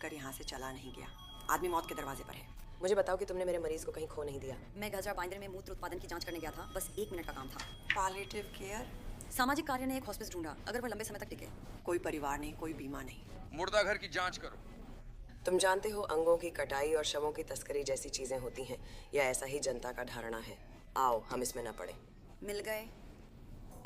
कर यहाँ से चला नहीं गया। आदमी मौत के दरवाजे पर है। मुझे बताओ कि तुमने मेरे मरीज को कहीं खो नहीं दिया। मैं गजरा बांद्रे में मूत्र उत्पादन की जांच करने गया था, बस 1 मिनट का काम था। Palliative care? सामाजिक कार्य ने एक हॉस्पिस ढूंढा, अगर वह लंबे समय तक टिके। कोई परिवार नहीं, कोई बीमा नहीं। मुर्दा घर की जांच करो। तुम जानते हो अंगों की कटाई और शवों की तस्करी जैसी चीजें होती हैं, या ऐसा ही जनता का धारणा है। आओ हम इसमें न पड़े। मिल गए।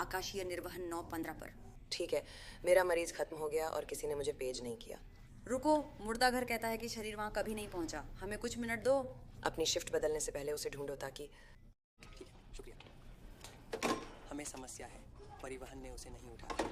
आकाशीय निर्वहन 9:15 पर। ठीक है, मेरा मरीज खत्म हो गया और किसी ने मुझे पेज नहीं किया। रुको, मुर्दा घर कहता है कि शरीर वहाँ कभी नहीं पहुँचा। हमें कुछ मिनट दो। अपनी शिफ्ट बदलने से पहले उसे ढूंढो ताकि। ठीक है, शुक्रिया। हमें समस्या है, परिवहन ने उसे नहीं उठाया।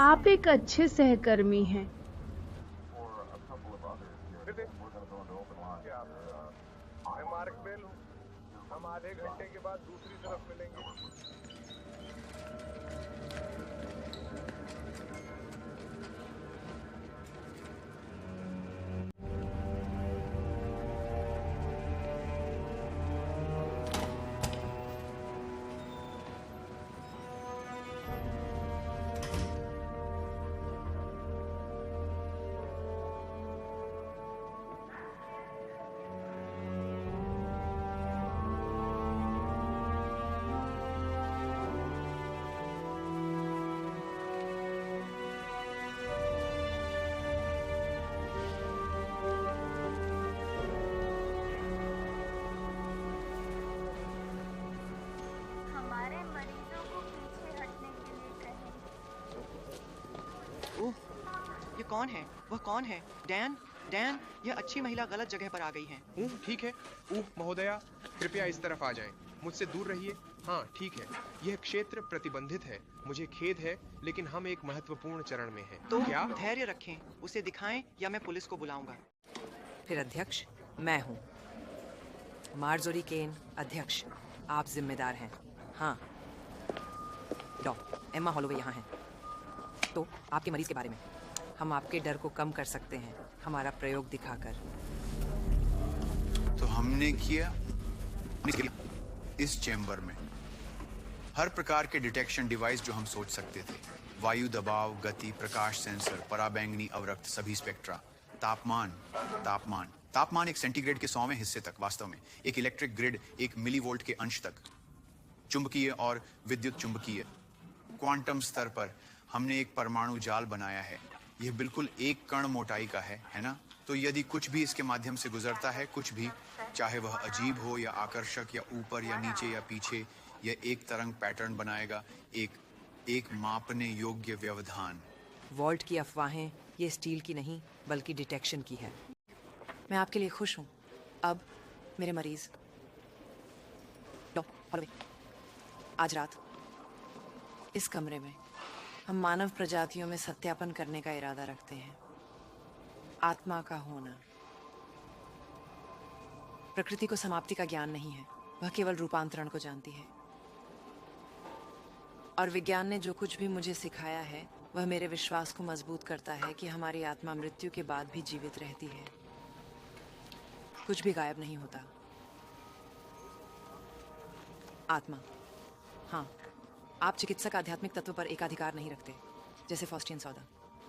आप एक अच्छे सहकर्मी हैं। मैं मार्क बेल हूँ। हम आधे घंटे के बाद दूसरी तरफ मिलेंगे। ये कौन है? वह कौन है? डैन? डैन, यह अच्छी महिला गलत जगह पर आ गई है। ठीक है। महोदया, कृपया इस तरफ आ जाएं। मुझसे दूर रहिए। हाँ, ठीक है। यह क्षेत्र प्रतिबंधित है। मुझे खेद है, लेकिन हम एक महत्वपूर्ण चरण में हैं। तो क्या? धैर्य रखें, उसे दिखाएं या मैं पुलिस को बुलाऊंगा। फिर अध्यक्ष मैं हूँ, मार्जोरी केन अध्यक्ष। आप जिम्मेदार हैं। हाँ, डॉक्टर एम्मा हॉलोवे यहाँ हैं। तो आपके मरीज के बारे में हम आपके डर को कम कर सकते हैं हमारा प्रयोग दिखाकर। तो हमने किया इस चेंबर में हर प्रकार के डिटेक्शन डिवाइस जो हम सोच सकते थे। वायु दबाव, गति, प्रकाश सेंसर, पराबैंगनी अवरक्त, सभी स्पेक्ट्रा, तापमान एक सेंटीग्रेड के 100वें हिस्से तक, वास्तव में एक इलेक्ट्रिक ग्रिड 1 मिलीवोल्ट के अंश तक, चुंबकीय और विद्युत चुंबकीय, क्वांटम स्तर पर हमने एक परमाणु जाल बनाया है। यह बिल्कुल 1 कण मोटाई का है ना? तो यदि कुछ भी इसके माध्यम से गुजरता है, कुछ भी, चाहे वह अजीब हो या आकर्षक या ऊपर या नीचे या पीछे, यह एक तरंग पैटर्न बनाएगा, एक मापने योग्य व्यवधान। वॉल्ट की अफवाहें ये स्टील की नहीं बल्कि डिटेक्शन की है। मैं आपके लिए खुश हूँ। अब मेरे मरीज आज रात इस कमरे में हम मानव प्रजातियों में सत्यापन करने का इरादा रखते हैं। आत्मा का होना। प्रकृति को समाप्ति का ज्ञान नहीं है, वह केवल रूपांतरण को जानती है। और विज्ञान ने जो कुछ भी मुझे सिखाया है वह मेरे विश्वास को मजबूत करता है कि हमारी आत्मा मृत्यु के बाद भी जीवित रहती है। कुछ भी गायब नहीं होता। आत्मा, हाँ, आप चिकित्सक आध्यात्मिक तत्व पर एकाधिकार नहीं रखते, जैसे फॉस्टियन सौदा,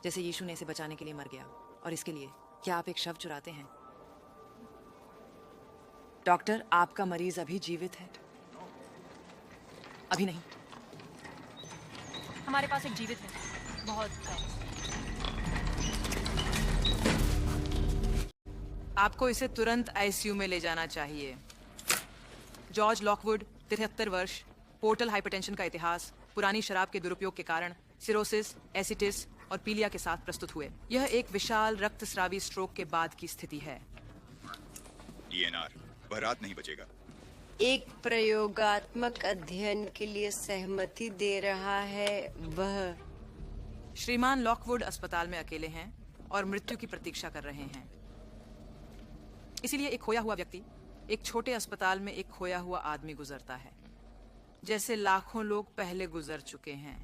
जैसे यीशु ने इसे बचाने के लिए मर गया, और इसके लिए क्या आप एक शव चुराते हैं? डॉक्टर, आपका मरीज अभी जीवित है? अभी नहीं। हमारे पास एक जीवित है, बहुत कम। आपको इसे तुरंत आईसीयू में ले जाना चाहिए। जॉर्ज लॉकवुड, 73 वर्ष, पोर्टल हाइपरटेंशन का इतिहास, पुरानी शराब के दुरुपयोग के कारण सिरोसिस, एसिटिस और पीलिया के साथ प्रस्तुत हुए। यह एक विशाल रक्तस्रावी स्ट्रोक के बाद की स्थिति है। DNR, वह रात नहीं बचेगा। एक प्रयोगात्मक अध्ययन के लिए सहमति दे रहा है वह। श्रीमान लॉकवुड अस्पताल में अकेले हैं और मृत्यु की प्रतीक्षा कर रहे हैं। इसीलिए एक खोया हुआ व्यक्ति एक छोटे अस्पताल में एक खोया हुआ आदमी गुजरता है, जैसे लाखों लोग पहले गुजर चुके हैं।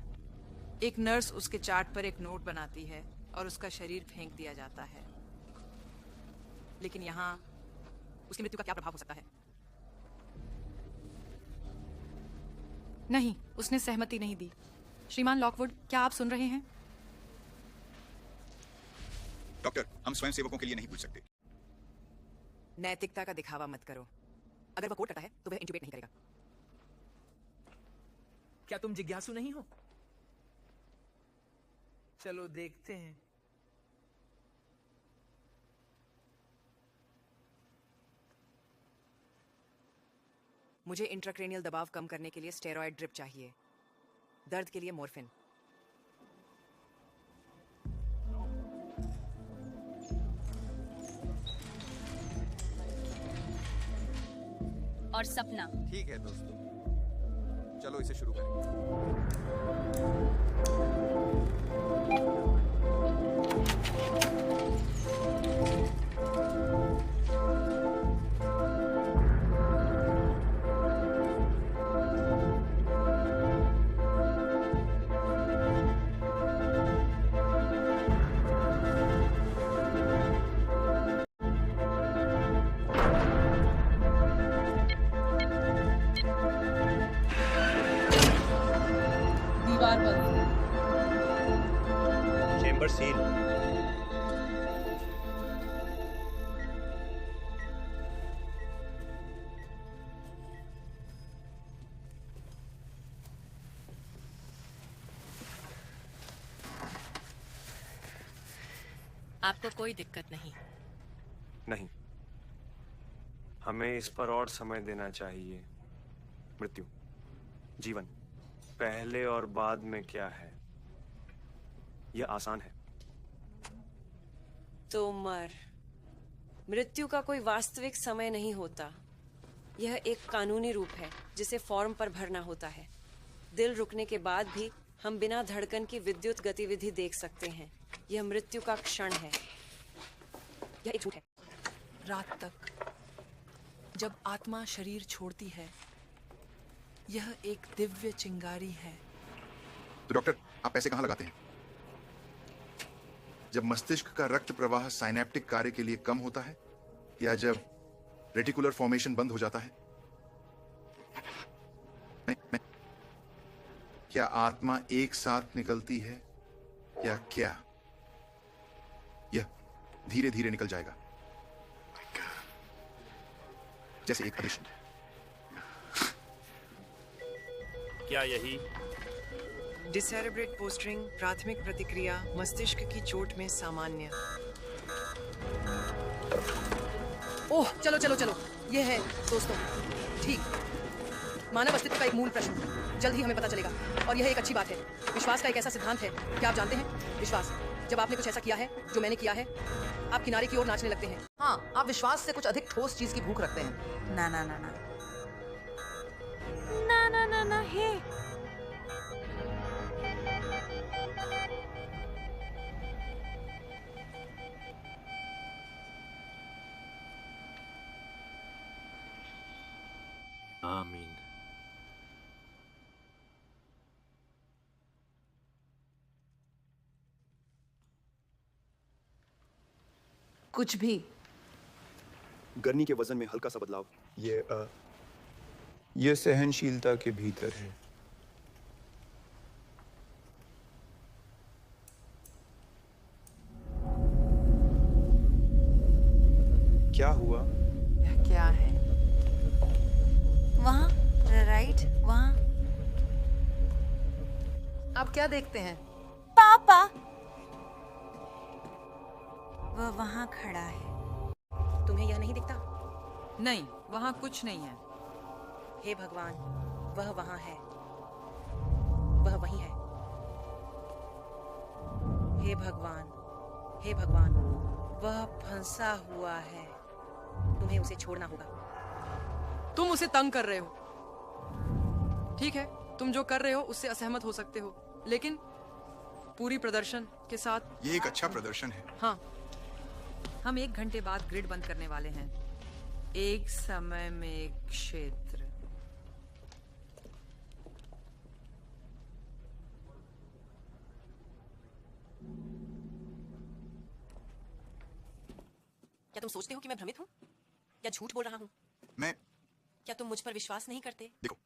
एक नर्स उसके चार्ट पर एक नोट बनाती है और उसका शरीर फेंक दिया जाता है। लेकिन यहाँ उसकी मृत्यु का क्या प्रभाव हो सकता है? नहीं, उसने सहमति नहीं दी। श्रीमान लॉकवुड, क्या आप सुन रहे हैं? डॉक्टर, हम स्वयं सेवकों के लिए नहीं पूछ सकते। नैतिकता का दिखावा मत करो। अगर वह कोट करता है तो वह इंट्यूबेट नहीं करेगा। क्या तुम जिज्ञासु नहीं हो? चलो देखते हैं। मुझे इंट्राक्रेनियल दबाव कम करने के लिए स्टेरॉयड ड्रिप चाहिए, दर्द के लिए मॉर्फिन। और सपना। ठीक है दोस्तों, चलो इसे शुरू करें। Chamber seal. आपको कोई दिक्कत नहीं? नहीं, हमें इस पर और समय देना चाहिए। मृत्यु, जीवन, पहले और बाद में क्या है? यह आसान है। तो मर। मृत्यु का कोई वास्तविक समय नहीं होता। यह एक कानूनी रूप है जिसे फॉर्म पर भरना होता है। दिल रुकने के बाद भी हम बिना धड़कन की विद्युत गतिविधि देख सकते हैं। यह मृत्यु का क्षण है। यह एक झूठ है। रात तक जब आत्मा शरीर छोड़ती है, यह एक दिव्य चिंगारी है। तो डॉक्टर, आप पैसे कहाँ लगाते हैं? जब मस्तिष्क का रक्त प्रवाह साइनेप्टिक कार्य के लिए कम होता है, या जब रेटिकुलर फॉर्मेशन बंद हो जाता है? क्या आत्मा एक साथ निकलती है या क्या? यह धीरे धीरे निकल जाएगा, जैसे एक अदृश्य। क्या यही? डिसेरेब्रेट पोस्टरिंग, प्राथमिक प्रतिक्रिया मस्तिष्क की चोट में सामान्य। ओह, चलो चलो चलो, यह है दोस्तों ठीक। मानव अस्तित्व का एक मूल प्रश्न जल्द ही हमें पता चलेगा, और यह एक अच्छी बात है। विश्वास का एक ऐसा सिद्धांत है, क्या आप जानते हैं? विश्वास, जब आपने कुछ ऐसा किया है जो मैंने किया है, आप किनारे की ओर नाचने लगते हैं। हाँ, आप विश्वास से कुछ अधिक ठोस चीज की भूख रखते हैं। ना ना ना ना ना ना ना ना हे। आमीन। कुछ भी। गर्मी के वजन में हल्का सा बदलाव, ये सहनशीलता के भीतर है। क्या हुआ? यह क्या है? वहाँ, राइट वहाँ। आप क्या देखते हैं? पापा, वह वहाँ खड़ा है। तुम्हें यह नहीं दिखता? नहीं, वहाँ कुछ नहीं है। हे भगवान, वह वहाँ है। वह वहीं है। हे भगवान, हे भगवान, वह फंसा हुआ है। तुम्हें उसे छोड़ना होगा। तुम उसे तंग कर रहे हो। ठीक है, तुम जो कर रहे हो उससे असहमत हो सकते हो, लेकिन पूरी प्रदर्शन के साथ ये एक अच्छा प्रदर्शन है। हाँ, हम 1 घंटे बाद ग्रिड बंद करने वाले हैं। एक समय में एक क्षेत्र। क्या तुम सोचते हो कि मैं भ्रमित हूँ या झूठ बोल रहा हूँ? मैं क्या तुम मुझ पर विश्वास नहीं करते? देखो,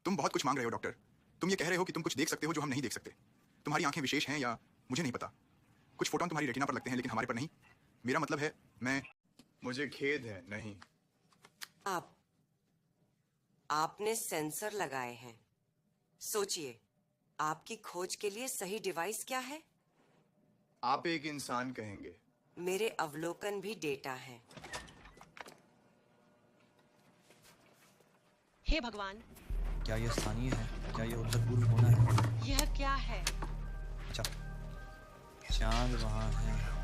तुम बहुत कुछ मांग रहे हो डॉक्टर। तुम ये कह रहे हो कि तुम कुछ देख सकते हो जो हम नहीं देख सकते। तुम्हारी आंखें विशेष हैं या मुझे नहीं पता। कुछ फोटोन तुम्हारी रेटिना पर लगते हैं लेकिन हमारे पर नहीं। मेरा मतलब है मुझे खेद है, नहीं। आपने सेंसर लगाए हैं। सोचिए, आपकी खोज के लिए सही डिवाइस क्या है? आप एक इंसान कहेंगे। मेरे अवलोकन भी डेटा हैं। हे भगवान, क्या यह स्थानीय है? क्या यह उत्तर पूर्व होना है? यह क्या है? अच्छा, चांद वहां है।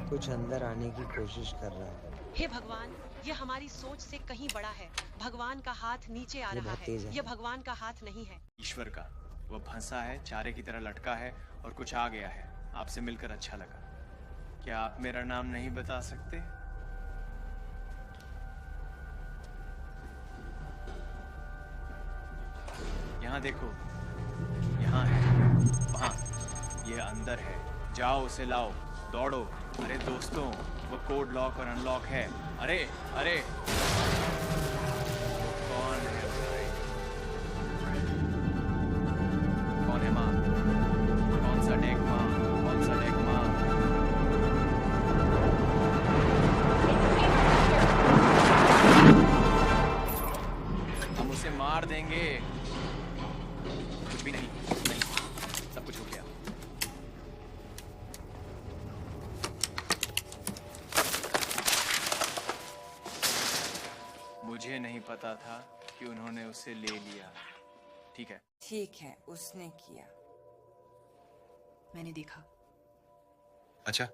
कुछ अंदर आने की कोशिश कर रहा है। हे भगवान, यह हमारी सोच से कहीं बड़ा है। भगवान का हाथ नीचे आ रहा है। यह भगवान का हाथ नहीं है। ईश्वर का। वह फंसा है, चारे की तरह लटका है और कुछ आ गया है। आपसे मिलकर अच्छा लगा। क्या आप मेरा नाम नहीं बता सकते? यहाँ देखो, यहाँ है, वहाँ, यह अंदर है। जाओ उसे लाओ, दौड़ो। अरे दोस्तों, वो कोड लॉक और अनलॉक है। अरे अरे, कौन है भाई? कौन है माँ? कौन सा डेक माँ? कौन सा डेक माँ? हम उसे मार देंगे। कुछ भी नहीं, नहीं, सब कुछ हो गया। मुझे नहीं पता था कि उन्होंने उसे ले लिया। ठीक है, ठीक है, उसने किया। मैंने देखा। अच्छा,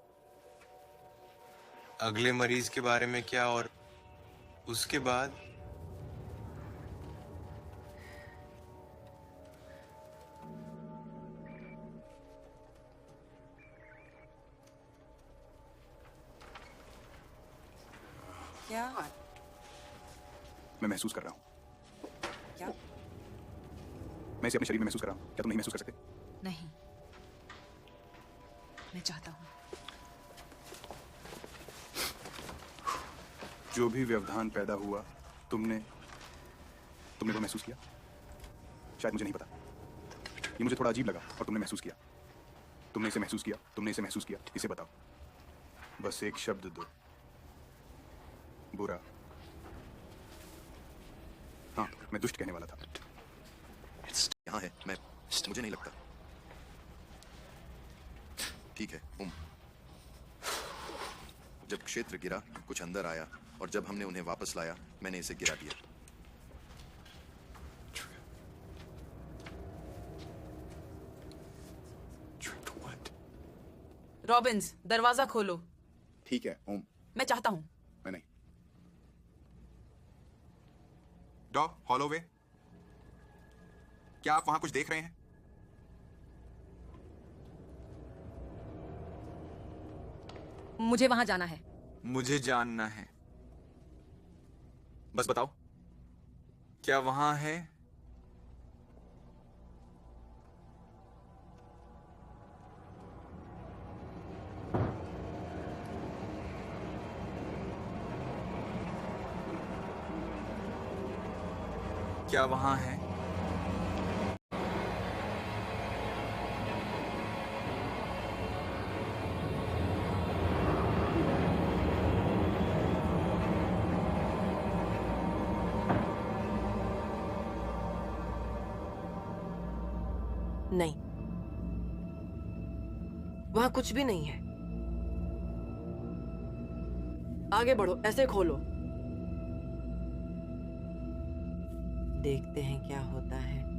अगले मरीज के बारे में क्या? और उसके बाद? क्या? मैं महसूस कर रहा हूँ। क्या? मैं इसे अपने शरीर में महसूस कर रहा हूँ। क्या तुम नहीं महसूस कर सकते? नहीं, मैं चाहता हूँ। जो भी व्यवधान पैदा हुआ, तुमने वो महसूस किया? शायद मुझे नहीं पता। ये मुझे थोड़ा अजीब लगा और तुमने महसूस किया। तुमने इसे महसूस किया, तुमने इसे महसूस किया। इसे बताओ, बस एक शब्द दो। बुरा। हाँ, मैं दुष्ट कहने वाला था। यहाँ है, मुझे नहीं लगता। ठीक है, जब क्षेत्र गिरा, कुछ अंदर आया और जब हमने उन्हें वापस लाया, मैंने इसे गिरा दिया। रॉबिन्स, दरवाजा खोलो। ठीक है, ओम। मैं चाहता हूँ। मैं नहीं। डॉ हॉलोवे, क्या आप वहां कुछ देख रहे हैं? मुझे वहां जाना है। मुझे जानना है। बस बताओ, क्या वहां है? क्या वहां है? नहीं। वहां कुछ भी नहीं है। आगे बढ़ो, ऐसे खोलो। देखते हैं क्या होता है।